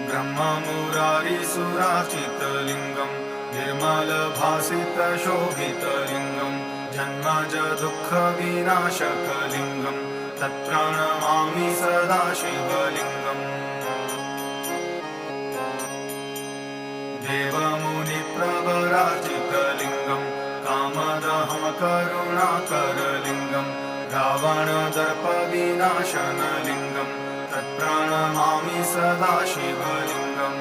ब्रह्ममुरारिसुरार्चितलिङ्गं निर्मलभासितशोभितलिङ्गं जन्मज दुःखविनाशकलिङ्गं तत्प्रणमामि सदा शिवलिङ्गम् देवमुनिप्रवरार्चितलिङ्गं कामदहं करुणाकरलिङ्गं रावणदर्पविनाशनलिङ्गं तत्प्रणमामि सदा शिवलिङ्गम्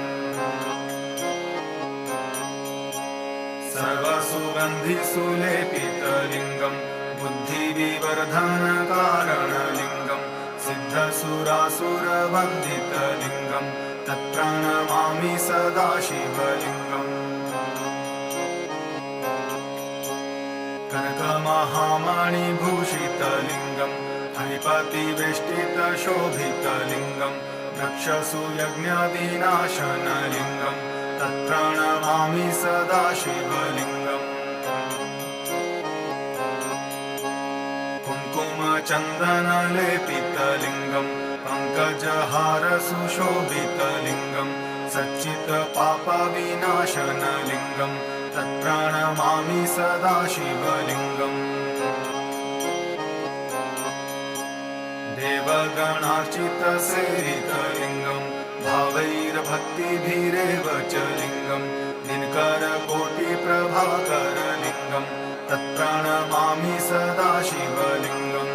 सर्वसुगन्धिसुलेपितलिङ्गं बुद्धिविवर्धनकारणलिङ्गं सिद्धसुरासुरवन्दितलिङ्गं तत्प्रणमामि सदा शिवलिङ्गम् कनकमहामणिभूषितलिङ्गं फणिपतिवेष्टितशोभितलिङ्गं दक्षसूयज्ञविनाशनलिङ्गं तत्प्रणमामि सदा शिवलिङ्गम् कुङ्कुमचन्दनलेपितलिङ्गं पङ्कजहारसुशोभितलिङ्गं सच्चित्पापविनाशनलिङ्गं तत्प्रणमामि सदा शिवलिङ्गम् देवगणार्चितसेवितलिङ्गं भावैर्भक्तिभिरेव च लिङ्गं दिनकरकोटिप्रभाकरलिङ्गं तत्प्रणमामि सदा शिवलिङ्गम्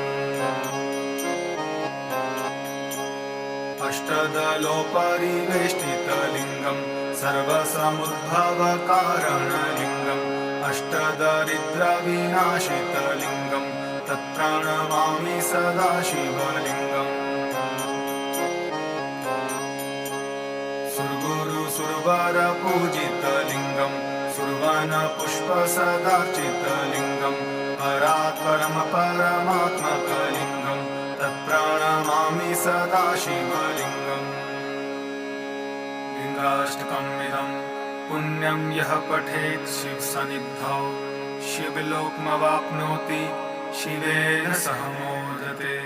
अष्टदलोपरिवेष्टितलिङ्गं सर्वसमुद्भवकारणलिङ्गम् अष्टदरिद्रविनाशितलिङ्गं तत्प्रणमामि सदा शिवलिङ्गम् सुरगुरुसुरवरपूजितलिङ्गं सुरवनपुष्पसदार्चितलिङ्गं परात्परं परमात्मकलिङ्गं तत्प्रणमामि सदा शिवलिङ्गम् लिङ्गाष्टकमिदं पुण्यं यः पठेत् शिवसन्निधौ शिवलोकमवाप्नोति शिवेन सह मोदते।